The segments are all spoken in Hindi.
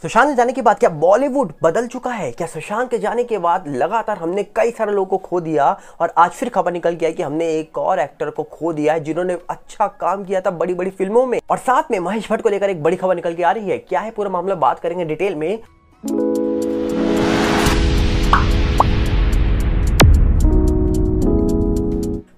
सुशांत के जाने के बाद क्या बॉलीवुड बदल चुका है? क्या सुशांत के जाने के बाद लगातार हमने कई सारे लोगों को खो दिया और आज फिर खबर निकल के आई कि हमने एक और एक्टर को खो दिया है जिन्होंने अच्छा काम किया था बड़ी बड़ी फिल्मों में। और साथ में महेश भट्ट को लेकर एक बड़ी खबर निकल के आ रही है। क्या है पूरा मामला, बात करेंगे डिटेल में।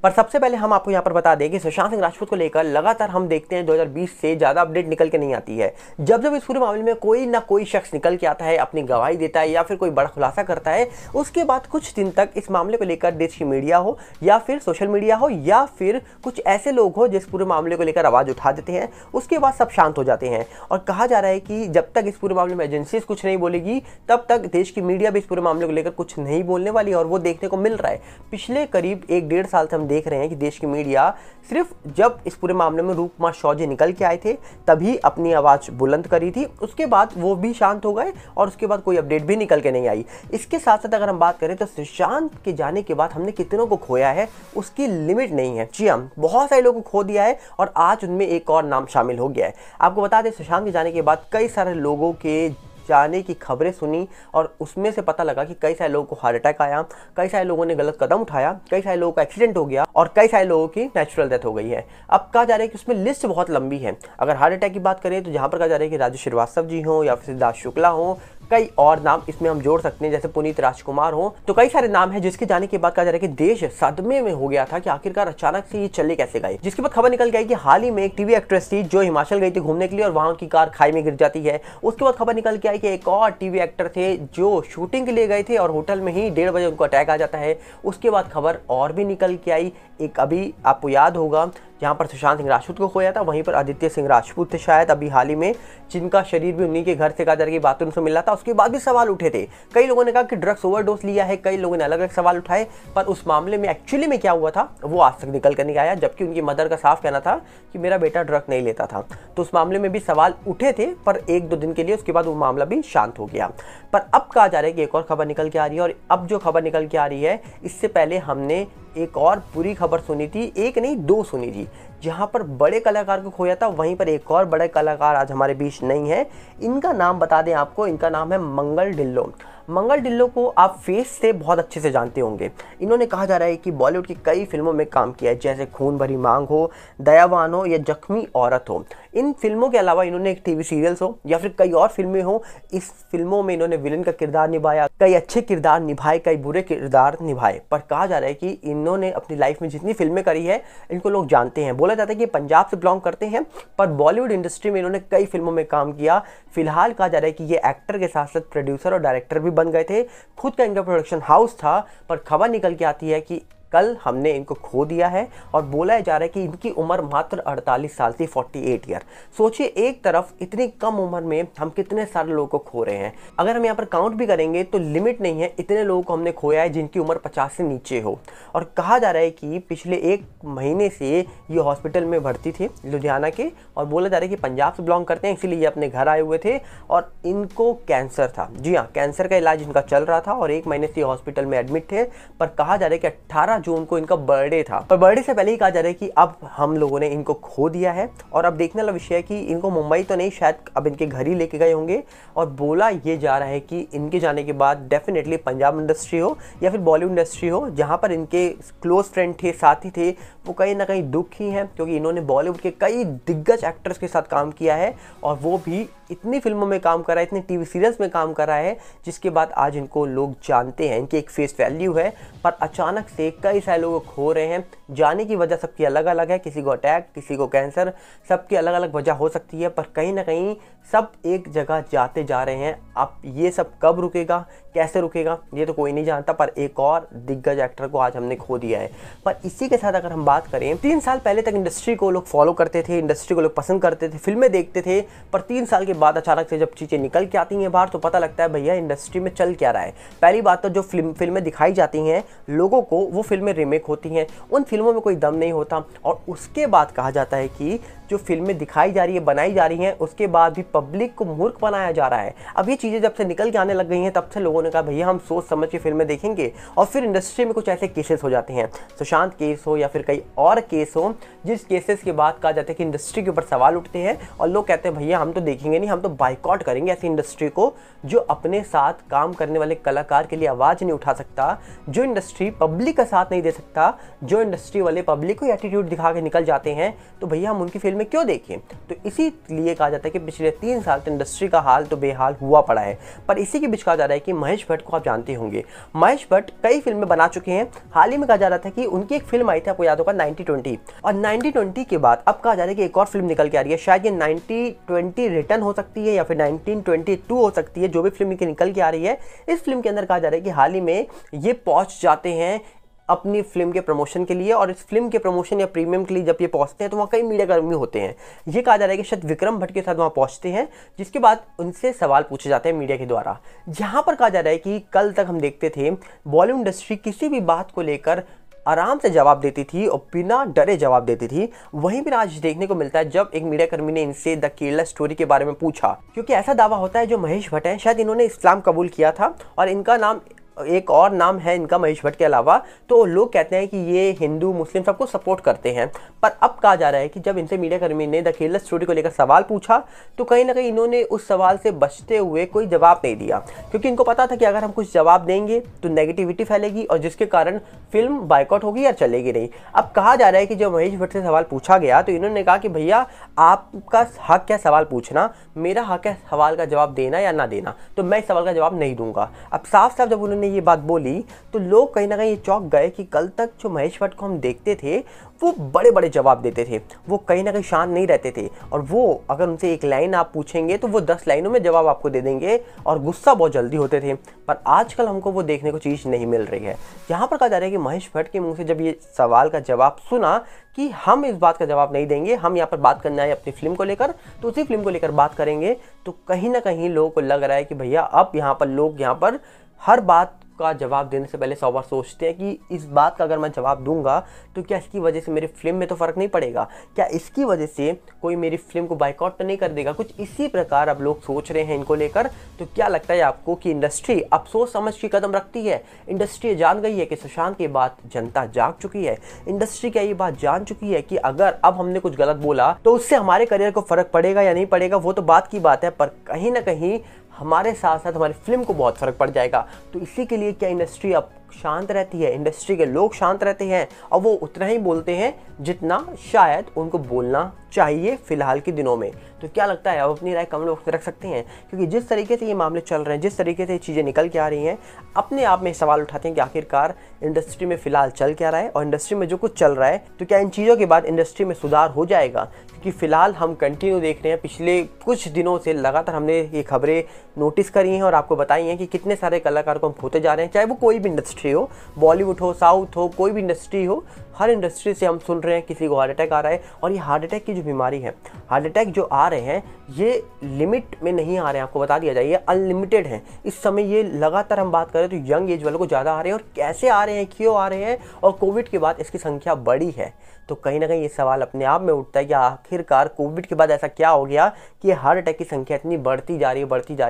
पर सबसे पहले हम आपको यहाँ पर बता दें कि सुशांत सिंह राजपूत को लेकर लगातार हम देखते हैं 2020 से ज़्यादा अपडेट निकल के नहीं आती है। जब जब इस पूरे मामले में कोई ना कोई शख्स निकल के आता है, अपनी गवाही देता है या फिर कोई बड़ा खुलासा करता है, उसके बाद कुछ दिन तक इस मामले को लेकर देश की मीडिया हो या फिर सोशल मीडिया हो या फिर कुछ ऐसे लोग हो जिस पूरे मामले को लेकर आवाज़ उठा देते हैं, उसके बाद सब शांत हो जाते हैं। और कहा जा रहा है कि जब तक इस पूरे मामले में एजेंसीज कुछ नहीं बोलेगी तब तक देश की मीडिया भी इस पूरे मामले को लेकर कुछ नहीं बोलने वाली। और वो देखने को मिल रहा है। पिछले करीब 1-1.5 साल से हम देख रहे हैं कि देश की मीडिया सिर्फ जब इस पूरे मामले में रूपकुमार शौर्य निकल के आए थे तभी अपनी आवाज बुलंद करी थी, उसके बाद वो भी शांत हो गए और उसके बाद कोई अपडेट भी निकल के नहीं आई। इसके साथ साथ अगर हम बात करें तो सुशांत के जाने के बाद हमने कितनों को खोया है उसकी लिमिट नहीं है। जी हम बहुत सारे लोगों को खो दिया है और आज उनमें एक और नाम शामिल हो गया है। आपको बता दें, सुशांत के जाने के बाद कई सारे लोगों के जाने की खबरें सुनी और उसमें से पता लगा कि कई सारे लोगों को हार्ट अटैक आया, कई सारे लोगों ने गलत कदम उठाया, कई सारे लोगों का एक्सीडेंट हो गया और कई सारे लोगों की नेचुरल डेथ हो गई है। अब कहा जा रहा है कि उसमें लिस्ट बहुत लंबी है। अगर हार्ट अटैक की बात करें तो जहां पर कहा जा रहा है कि राजू श्रीवास्तव जी हो या फिर सिद्धार्थ शुक्ला हो, कई और नाम इसमें हम जोड़ सकते हैं जैसे पुनीत राजकुमार हो, तो कई सारे नाम हैं जिसके जाने के बाद कहा जा रहा है कि देश सदमे में हो गया था कि आखिरकार अचानक से ये चले कैसे गए। जिसके बाद खबर निकल गई कि हाल ही में एक टीवी एक्ट्रेस थी जो हिमाचल गई थी घूमने के लिए और वहां की कार खाई में गिर जाती है। उसके बाद खबर निकल के आई कि एक और टीवी एक्टर थे जो शूटिंग के लिए गए थे और होटल में ही 1:30 बजे उनको अटैक आ जाता है। उसके बाद खबर और भी निकल के आई, एक अभी आपको याद होगा जहां पर सुशांत सिंह राजपूत को खोया था वहीं पर आदित्य सिंह राजपूत थे शायद अभी हाल ही में, जिनका शरीर भी उन्हीं के घर से कहा जा रहा है कि बाथरूम से मिला था। उसके बाद भी सवाल उठे थे, कई लोगों ने कहा कि ड्रग्स ओवरडोज लिया है, कई लोगों ने अलग अलग सवाल उठाए। पर उस मामले में एक्चुअली में क्या हुआ था वो आज तक निकल कर नहीं आया, जबकि उनकी मदर का साफ कहना था कि मेरा बेटा ड्रग नहीं लेता था। तो उस मामले में भी सवाल उठे थे पर 1-2 दिन के लिए, उसके बाद वो मामला भी शांत हो गया। पर अब कहा जा रहा है कि एक और खबर निकल के आ रही है और अब जो खबर निकल के आ रही है इससे पहले हमने एक और बुरी खबर सुनी थी, एक नहीं 2 सुनी थी, जहां पर बड़े कलाकार को खोया था वहीं पर एक और बड़े कलाकार आज हमारे बीच नहीं है। इनका नाम बता दें आपको, इनका नाम है मंगल ढिल्लों। मंगल ढिल्लों को आप फेस से बहुत अच्छे से जानते होंगे। इन्होंने कहा जा रहा है कि बॉलीवुड की कई फिल्मों में काम किया है, जैसे खून भरी मांग हो, दयावान हो या जख्मी औरत हो। इन फिल्मों के अलावा इन्होंने एक टीवी सीरियल्स हो या फिर कई और फिल्में हो, इस फिल्मों में इन्होंने विलन का किरदार निभाया, कई अच्छे किरदार निभाए, कई बुरे किरदार निभाए। पर कहा जा रहा है कि इन्होंने अपनी लाइफ में जितनी फिल्में करी है इनको लोग जानते हैं। बोला जाता है कि पंजाब से बिलोंग करते हैं पर बॉलीवुड इंडस्ट्री में इन्होंने कई फिल्मों में काम किया। फिलहाल कहा जा रहा है कि ये एक्टर के साथ साथ प्रोड्यूसर और डायरेक्टर भी बन गए थे। खुद का इनका प्रोडक्शन हाउस था। पर खबर निकल के आती है कि कल हमने इनको खो दिया है और बोला जा रहा है कि इनकी उम्र मात्र 48 साल थी, 48 ईयर। सोचिए, एक तरफ इतनी कम उम्र में हम कितने सारे लोगों को खो रहे हैं। अगर हम यहाँ पर काउंट भी करेंगे तो लिमिट नहीं है, इतने लोगों को हमने खोया है जिनकी उम्र 50 से नीचे हो। और कहा जा रहा है कि पिछले 1 महीने से ये हॉस्पिटल में भर्ती थे लुधियाना के, और बोला जा रहा है कि पंजाब से बिलोंग करते हैं, इसीलिए ये अपने घर आए हुए थे और इनको कैंसर था। जी हाँ, कैंसर का इलाज इनका चल रहा था और 1 महीने से हॉस्पिटल में एडमिट थे। पर कहा जा रहा है कि 18 जून को इनका बर्थडे था, पर बर्थडे से पहले ही कहा जा रहा है कि अब हम लोगों ने इनको खो दिया है। और अब देखने वाला विषय है कि इनको मुंबई तो नहीं, शायद अब इनके घर ही लेके गए होंगे। और बोला ये जा रहा है कि इनके जाने के बाद डेफिनेटली पंजाब इंडस्ट्री हो या फिर बॉलीवुड इंडस्ट्री हो, जहां पर इनके क्लोज फ्रेंड थे, साथी थे, वो कहीं ना कहीं दुख ही है, क्योंकि इन्होंने बॉलीवुड के कई दिग्गज एक्टर्स के साथ काम किया है और वो भी इतनी फिल्मों में काम करा है, इतने टीवी सीरियल्स में काम करा है, जिसके बाद आज इनको लोग जानते हैं, इनकी एक फेस वैल्यू है। पर अचानक से कई सारे लोग खो रहे हैं। जाने की वजह सबकी अलग अलग है, किसी को अटैक, किसी को कैंसर, सबकी अलग अलग वजह हो सकती है। पर कहीं ना कहीं सब एक जगह जाते जा रहे हैं। अब ये सब कब रुकेगा, कैसे रुकेगा, ये तो कोई नहीं जानता। पर एक और दिग्गज एक्टर को आज हमने खो दिया है। पर इसी के साथ अगर हम बात करें, 3 साल पहले तक इंडस्ट्री को लोग फॉलो करते थे, इंडस्ट्री को लोग पसंद करते थे, फिल्में देखते थे। पर 3 साल के बाद अचानक से जब चीज़ें निकल के आती हैं बाहर तो पता लगता है भैया इंडस्ट्री में चल क्या रहा है। पहली बात तो जो फिल्में दिखाई जाती हैं लोगों को, वो फिल्में रीमेक होती हैं, उन फिल्मों में कोई दम नहीं होता। और उसके बाद कहा जाता है कि जो फिल्में दिखाई जा रही है, बनाई जा रही हैं, उसके बाद भी पब्लिक को मूर्ख बनाया जा रहा है। अब ये चीज़ें जब से निकल के आने लग गई हैं, तब से लोगों ने कहा भैया हम सोच समझ के फिल्में देखेंगे। और फिर इंडस्ट्री में कुछ ऐसे केसेस हो जाते हैं, सुशांत केस हो या फिर कई और केस हो, जिस केसेस के बाद कहा जाता है कि इंडस्ट्री के ऊपर सवाल उठते हैं और लोग कहते हैं भैया हम तो देखेंगे नहीं, हम तो बाइकआउट करेंगे ऐसी इंडस्ट्री को जो अपने साथ काम करने वाले कलाकार के लिए आवाज़ नहीं उठा सकता, जो इंडस्ट्री पब्लिक का साथ नहीं दे सकता, जो इंडस्ट्री वाले पब्लिक को एटीट्यूड दिखा के निकल जाते हैं, तो भैया हम उनकी फिल्में क्यों देखें। तो इसीलिए कहा जाता है कि पिछले 3 साल तो इंडस्ट्री का हाल तो बेहाल हुआ पड़ा है। पर इसी के बीच कहा जा रहा है कि महेश भट्ट को आप जानते होंगे, महेश भट्ट कई फिल्में बना चुके हैं। हाल ही में कहा जा रहा था कि उनकी एक फिल्म आई थी, आपको याद होगा 90-20, और 90-20 के बाद अब कहा जा रहा है कि एक और फिल्म निकल के आ रही है। शायद ये 90-20 रिटर्न हो सकती है या फिर 1922 हो सकती है, जो भी फिल्म की निकल के आ रही है। इस फिल्म के अंदर कहा जा रहा है कि हाल ही में ये पहुंच जाते हैं अपनी फिल्म के प्रमोशन के लिए, और इस फिल्म के प्रमोशन या प्रीमियम के लिए जब ये पहुंचते हैं तो वहाँ कई मीडिया कर्मी होते हैं। ये कहा जा रहा है कि शायद विक्रम भट्ट के साथ वहाँ पहुंचते हैं, जिसके बाद उनसे सवाल पूछे जाते हैं मीडिया के द्वारा। जहाँ पर कहा जा रहा है कि कल तक हम देखते थे बॉलीवुड इंडस्ट्री किसी भी बात को लेकर आराम से जवाब देती थी और बिना डरे जवाब देती थी, वहीं पर आज देखने को मिलता है जब एक मीडिया कर्मी ने इनसे द केरला स्टोरी के बारे में पूछा, क्योंकि ऐसा दावा होता है जो महेश भट्ट है शायद इन्होंने इस्लाम कबूल किया था और इनका नाम एक और नाम है इनका महेश भट्ट के अलावा, तो लोग कहते हैं कि ये हिंदू मुस्लिम सबको सपोर्ट करते हैं। पर अब कहा जा रहा है कि जब इनसे मीडिया कर्मी ने द केरला स्टोरी को लेकर सवाल पूछा तो कहीं ना कहीं इन्होंने उस सवाल से बचते हुए कोई जवाब नहीं दिया, क्योंकि इनको पता था कि अगर हम कुछ जवाब देंगे तो नेगेटिविटी फैलेगी और जिसके कारण फिल्म बाइकआउट होगी या चलेगी नहीं। अब कहा जा रहा है कि जब महेश भट्ट से सवाल पूछा गया तो इन्होंने कहा कि भैया आपका हक है सवाल पूछना, मेरा हक है सवाल का जवाब देना या ना देना, तो मैं इस सवाल का जवाब नहीं दूंगा। अब साफ साफ जब उन्होंने ये बात बोली तो लोग कहीं ना कहीं चौंक गए कि कल तक जो महेश भट्ट को हम देखते थे वो बड़े बड़े जवाब देते थे, वो कहीं ना कहीं शांत नहीं रहते थे, और वो अगर उनसे एक लाइन आप पूछेंगे तो वो 10 लाइनों में जवाब आपको दे देंगे और गुस्सा बहुत जल्दी होते थे। पर आजकल हमको वो देखने को चीज़ नहीं मिल रही है। यहाँ पर कहा जा रहा है कि महेश भट्ट के मुंह से जब ये सवाल का जवाब सुना कि हम इस बात का जवाब नहीं देंगे, हम यहाँ पर बात करना है अपनी फिल्म को लेकर, तो उसी फिल्म को लेकर बात करेंगे, तो कहीं ना कहीं लोगों को लग रहा है कि भैया अब यहाँ पर लोग यहाँ पर हर बात का जवाब देने से पहले 100 बार सोचते हैं कि इस बात का अगर मैं जवाब दूंगा तो क्या इसकी वजह से मेरी फिल्म में तो फ़र्क नहीं पड़ेगा, क्या इसकी वजह से कोई मेरी फिल्म को बाइकआउट तो नहीं कर देगा। कुछ इसी प्रकार अब लोग सोच रहे हैं इनको लेकर। तो क्या लगता है आपको कि इंडस्ट्री अब सोच समझ के कदम रखती है? इंडस्ट्री जान गई है कि सुशांत की बात जनता जाग चुकी है। इंडस्ट्री क्या ये बात जान चुकी है कि अगर अब हमने कुछ गलत बोला तो उससे हमारे करियर को फ़र्क पड़ेगा या नहीं पड़ेगा वो तो बात की बात है, पर कहीं ना कहीं हमारे साथ साथ हमारी फिल्म को बहुत फर्क पड़ जाएगा। तो इसी के लिए क्या इंडस्ट्री अब शांत रहती है? इंडस्ट्री के लोग शांत रहते हैं और वो उतना ही बोलते हैं जितना शायद उनको बोलना चाहिए फिलहाल के दिनों में। तो क्या लगता है? आप अपनी राय कमेंट बॉक्स में रख सकते हैं, क्योंकि जिस तरीके से ये मामले चल रहे हैं, जिस तरीके से ये चीज़ें निकल के आ रही हैं, अपने आप में सवाल उठाते हैं कि आखिरकार इंडस्ट्री में फिलहाल चल क्या रहा है और इंडस्ट्री में जो कुछ चल रहा है तो क्या इन चीज़ों के बाद इंडस्ट्री में सुधार हो जाएगा। क्योंकि फिलहाल हम कंटिन्यू देख रहे हैं, पिछले कुछ दिनों से लगातार हमने ये खबरें नोटिस करी हैं और आपको बताई हैं कि कितने सारे कलाकार को हम खोते जा रहे हैं, चाहे वो कोई भी इंडस्ट्री हो, बॉलीवुड हो, साउथ हो, कोई भी इंडस्ट्री हो, हर इंडस्ट्री से हम सुन रहे हैं किसी को हार्ट अटैक आ रहा है। और ये हार्ट अटैक की जो बीमारी है, हार्ट अटैक जो आ रहे हैं ये लिमिट में नहीं आ रहे हैं, आपको बता दिया जाए, ये अनलिमिटेड है। इस समय ये लगातार हम बात करें तो यंग एज वालों को ज़्यादा आ रहे हैं, और कैसे आ रहे हैं, क्यों आ रहे हैं, और कोविड के बाद इसकी संख्या बढ़ी है। तो कहीं ना कहीं ये सवाल अपने आप में उठता है कि आखिरकार कोविड के बाद ऐसा क्या हो गया कि हार्ट अटैक की संख्या इतनी बढ़ती जा रही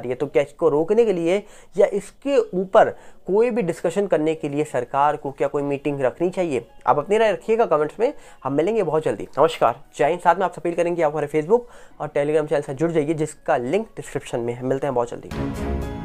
है। तो क्या इसको रोकने के लिए या इसके ऊपर कोई भी डिस्कशन करने के लिए सरकार को क्या कोई मीटिंग रखनी चाहिए? आप अपनी राय रखिएगा कमेंट्स में, हम मिलेंगे बहुत जल्दी। नमस्कार, जय हिंद। साथ में आप अपील करेंगे आप हमारे फेसबुक और टेलीग्राम चैनल से जुड़ जाइए, जिसका लिंक डिस्क्रिप्शन में है। मिलते हैं बहुत जल्दी।